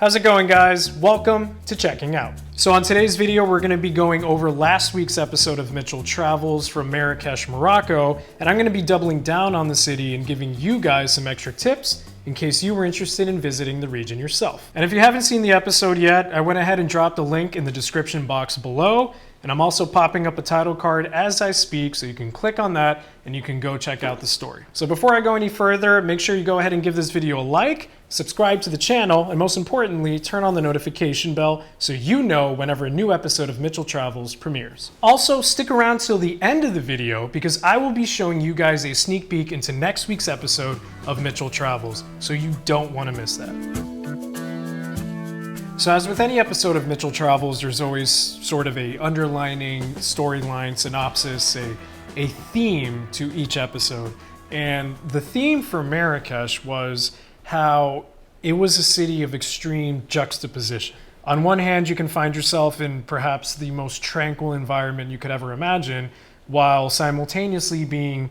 How's it going, guys? Welcome to Checking Out. So on today's video, we're going to be going over last week's episode of Mitchell Travels from Marrakech, Morocco, and I'm going to be doubling down on the city and giving you guys some extra tips in case you were interested in visiting the region yourself. And if you haven't seen the episode yet, I went ahead and dropped a link in the description box below, and I'm also popping up a title card as I speak, so you can click on that and you can go check out the story. So before I go any further, make sure you go ahead and give this video a like, subscribe to the channel, and most importantly, turn on the notification bell so you know whenever a new episode of Mitchell Travels premieres. Also, stick around till the end of the video because I will be showing you guys a sneak peek into next week's episode of Mitchell Travels, so you don't want to miss that. So as with any episode of Mitchell Travels, there's always sort of a underlining storyline, synopsis, a theme to each episode. And the theme for Marrakech was how it was a city of extreme juxtaposition. On one hand, you can find yourself in perhaps the most tranquil environment you could ever imagine, while simultaneously being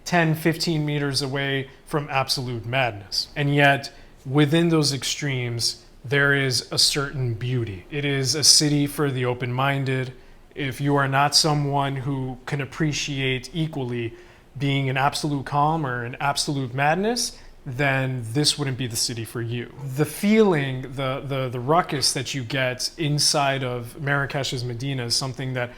10, 15 meters away from absolute madness. And yet, within those extremes, there is a certain beauty. It is a city for the open-minded. If you are not someone who can appreciate equally being in absolute calm or in absolute madness, then this wouldn't be the city for you. The feeling, the ruckus that you get inside of Marrakech's Medina is something that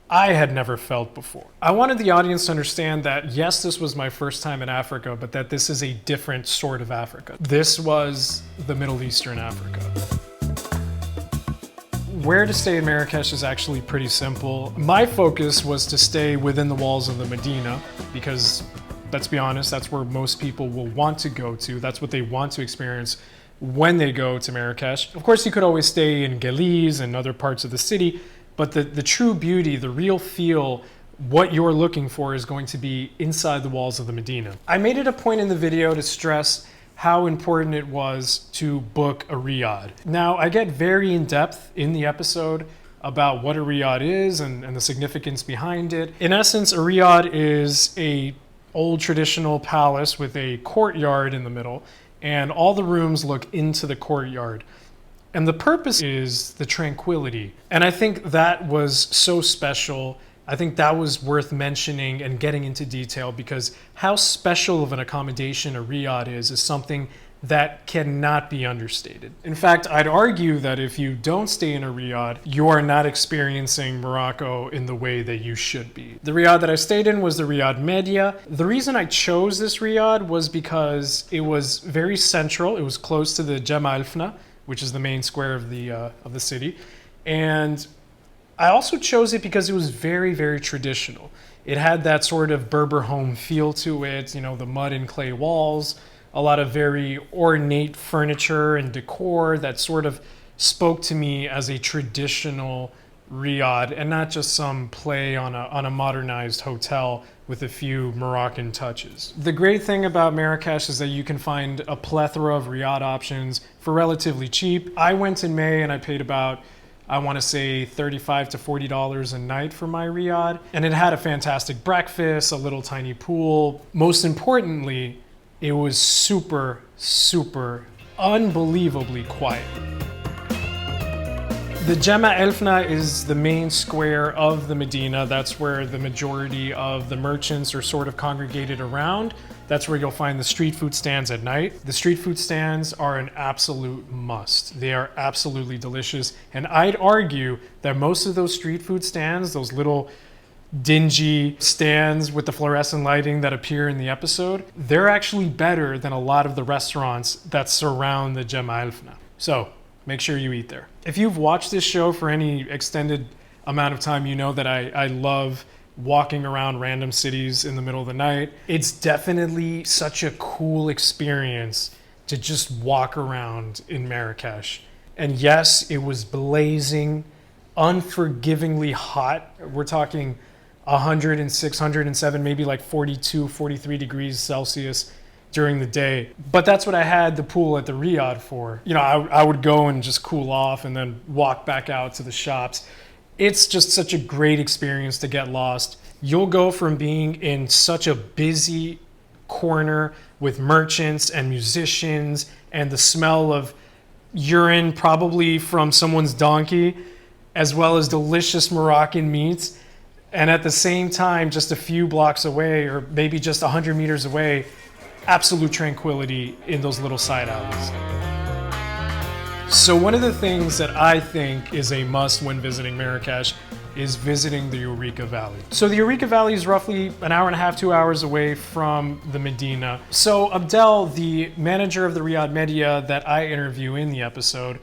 I had never felt before. I wanted the audience to understand that yes, this was my first time in Africa, but that this is a different sort of Africa. This was the Middle Eastern Africa. Where to stay in Marrakech is actually pretty simple. My focus was to stay within the walls of the Medina because, let's be honest, that's where most people will want to go to. That's what they want to experience when they go to Marrakech. Of course, you could always stay in Guéliz and other parts of the city, but the true beauty, the real feel, what you're looking for is going to be inside the walls of the Medina. I made it a point in the video to stress how important it was to book a riad. Now, I get very in depth in the episode about what a riad is and the significance behind it. In essence, a riad is a old traditional palace with a courtyard in the middle, and all the rooms look into the courtyard. And the purpose is the tranquility. And I think that was so special. I think that was worth mentioning and getting into detail because how special of an accommodation a riad is something that cannot be understated. In fact, I'd argue that if you don't stay in a riad, you are not experiencing Morocco in the way that you should be. The riad that I stayed in was the Riad Media. The reason I chose this riad was because it was very central. It was close to the Jemaa El-Fna, which is the main square of the city. And I also chose it because it was very, very traditional. It had that sort of Berber home feel to it, you know, the mud and clay walls, a lot of very ornate furniture and decor that sort of spoke to me as a traditional riad and not just some play on a modernized hotel with a few Moroccan touches. The great thing about Marrakech is that you can find a plethora of riad options for relatively cheap. I went in May and I paid about, I want to say $35 to $40 a night for my riad. And it had a fantastic breakfast, a little tiny pool. Most importantly, it was super, super, unbelievably quiet. The Jemaa El-Fna is the main square of the Medina. That's where the majority of the merchants are sort of congregated around. That's where you'll find the street food stands at night. The street food stands are an absolute must. They are absolutely delicious. And I'd argue that most of those street food stands, those little dingy stands with the fluorescent lighting that appear in the episode, they're actually better than a lot of the restaurants that surround the Jemaa El-Fna. So make sure you eat there. If you've watched this show for any extended amount of time, you know that I love walking around random cities in the middle of the night. It's definitely such a cool experience to just walk around in Marrakech. And yes, it was blazing, unforgivingly hot. We're talking 106, 107, maybe like 42, 43 degrees Celsius during the day. But that's what I had the pool at the Riad for. You know, I would go and just cool off and then walk back out to the shops. It's just such a great experience to get lost. You'll go from being in such a busy corner with merchants and musicians and the smell of urine probably from someone's donkey, as well as delicious Moroccan meats. And at the same time, just a few blocks away, or maybe just 100 meters away, absolute tranquility in those little side alleys. So one of the things that I think is a must when visiting Marrakech is visiting the Ourika Valley. So the Ourika Valley is roughly an hour and a half, 2 hours away from the Medina. So Abdel, the manager of the Riyadh Media that I interview in the episode,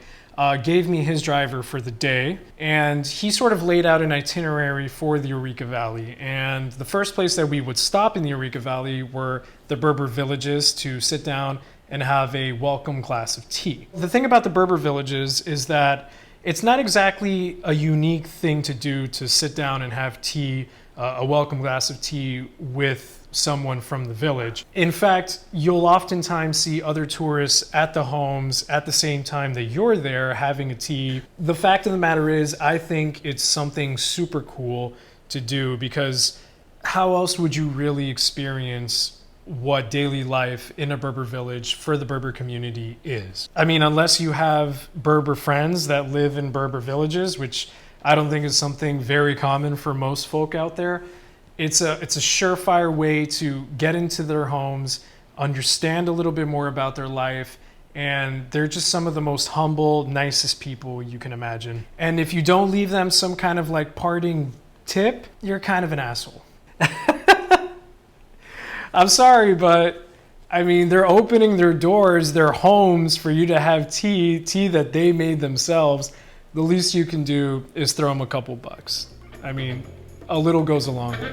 gave me his driver for the day, and he sort of laid out an itinerary for the Ourika Valley. And the first place that we would stop in the Ourika Valley were the Berber villages to sit down and have a welcome glass of tea. The thing about the Berber villages is that it's not exactly a unique thing to do to sit down and have tea, a welcome glass of tea with someone from the village. In fact, you'll oftentimes see other tourists at the homes at the same time that you're there having a tea. The fact of the matter is, I think it's something super cool to do, because how else would you really experience what daily life in a Berber village for the Berber community is? I mean, unless you have Berber friends that live in Berber villages, which I don't think is something very common for most folk out there. It's a surefire way to get into their homes, understand a little bit more about their life, and they're just some of the most humble, nicest people you can imagine. And if you don't leave them some kind of like parting tip, you're kind of an asshole. I'm sorry, but I mean, they're opening their doors, their homes for you to have tea that they made themselves. The least you can do is throw them a couple bucks. I mean, a little goes a long way.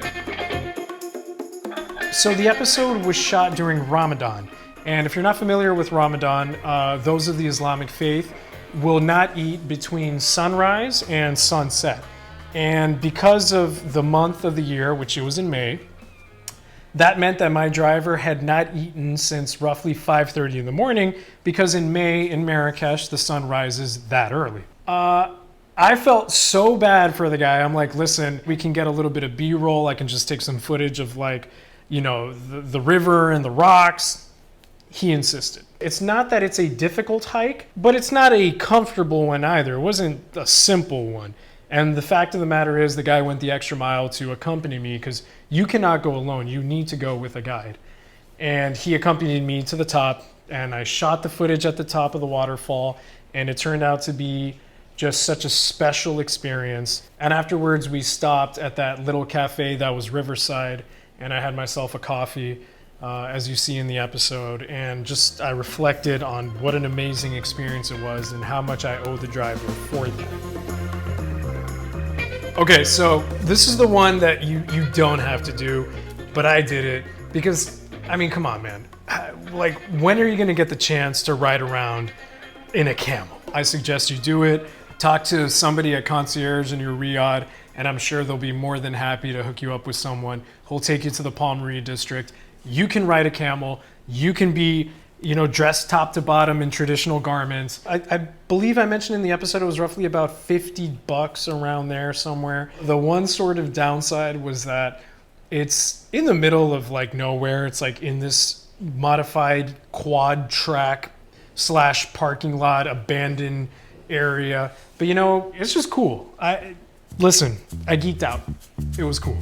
So the episode was shot during Ramadan. And if you're not familiar with Ramadan, those of the Islamic faith will not eat between sunrise and sunset. And because of the month of the year, which it was in May, that meant that my driver had not eaten since roughly 5:30 in the morning, because in May in Marrakech, the sun rises that early. I felt so bad for the guy. I'm like, listen, we can get a little bit of B-roll. I can just take some footage of like, you know, the river and the rocks. He insisted. It's not that it's a difficult hike, but it's not a comfortable one either. It wasn't a simple one. And the fact of the matter is, the guy went the extra mile to accompany me, because you cannot go alone. You need to go with a guide. And he accompanied me to the top, and I shot the footage at the top of the waterfall, and it turned out to be just such a special experience. And afterwards, we stopped at that little cafe that was Riverside, and I had myself a coffee, as you see in the episode, and just I reflected on what an amazing experience it was and how much I owe the driver for that. Okay, so this is the one that you don't have to do, but I did it because, I mean, come on, man. Like, when are you gonna get the chance to ride around in a camel? I suggest you do it. Talk to somebody at concierge in your Riyadh, and I'm sure they'll be more than happy to hook you up with someone who'll take you to the Palmyra district. You can ride a camel. You can be, you know, dressed top to bottom in traditional garments. I believe I mentioned in the episode it was roughly about $50 around there somewhere. The one sort of downside was that it's in the middle of like nowhere. It's like in this modified quad track / parking lot abandoned area. But you know, it's just cool. Listen, I geeked out. It was cool.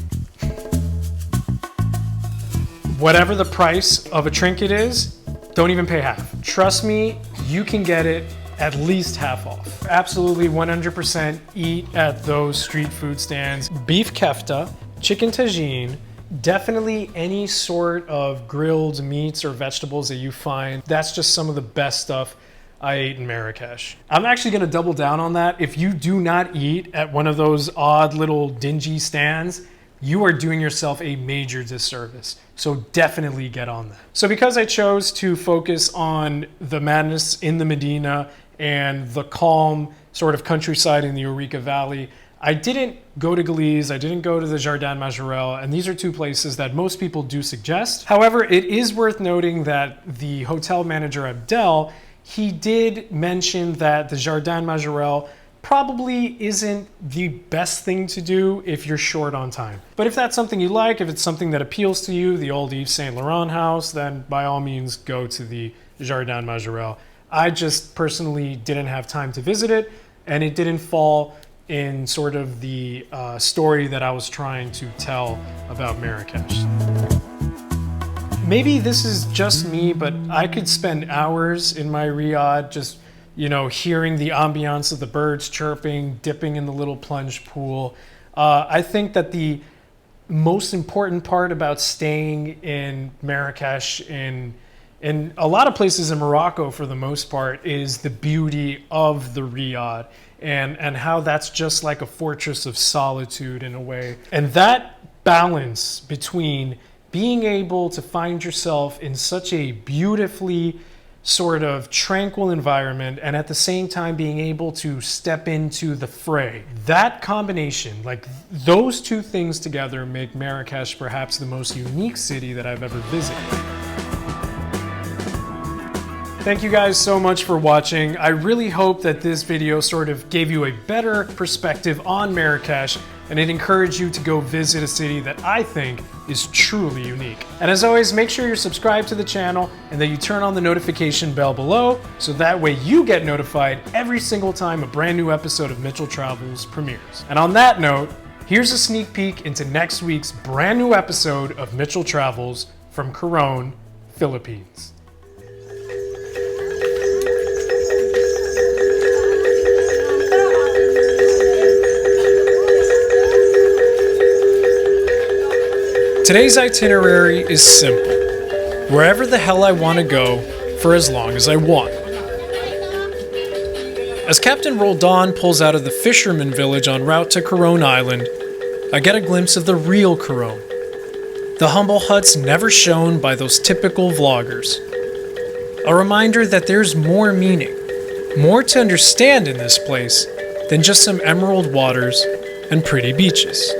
Whatever the price of a trinket is, don't even pay half. Trust me, you can get it at least half off. Absolutely 100% eat at those street food stands. Beef kefta, chicken tagine, definitely any sort of grilled meats or vegetables that you find. That's just some of the best stuff I ate in Marrakech. I'm actually gonna double down on that. If you do not eat at one of those odd little dingy stands, you are doing yourself a major disservice. So definitely get on that. So because I chose to focus on the madness in the Medina and the calm sort of countryside in the Ourika Valley, I didn't go to Galiz, I didn't go to the Jardin Majorelle, and these are two places that most people do suggest. However, it is worth noting that the hotel manager Abdel, he did mention that the Jardin Majorelle probably isn't the best thing to do if you're short on time. But if that's something you like, if it's something that appeals to you, the old Yves Saint Laurent house, then by all means go to the Jardin Majorelle. I just personally didn't have time to visit it, and it didn't fall in sort of the story that I was trying to tell about Marrakech. Maybe this is just me, but I could spend hours in my riad just, hearing the ambiance of the birds chirping, dipping in the little plunge pool. I think that the most important part about staying in Marrakech, in a lot of places in Morocco for the most part, is the beauty of the riad and how that's just like a fortress of solitude in a way. And that balance between being able to find yourself in such a beautifully sort of tranquil environment and at the same time being able to step into the fray. That combination, like those two things together, make Marrakech perhaps the most unique city that I've ever visited. Thank you guys so much for watching. I really hope that this video sort of gave you a better perspective on Marrakech, and it encouraged you to go visit a city that I think is truly unique. And as always, make sure you're subscribed to the channel and that you turn on the notification bell below, so that way you get notified every single time a brand new episode of Mitchell Travels premieres. And on that note, here's a sneak peek into next week's brand new episode of Mitchell Travels from Coron, Philippines. Today's itinerary is simple. Wherever the hell I want to go, for as long as I want. As Captain Roldan pulls out of the fisherman village en route to Coron Island, I get a glimpse of the real Coron. The humble huts never shown by those typical vloggers. A reminder that there's more meaning, more to understand in this place than just some emerald waters and pretty beaches.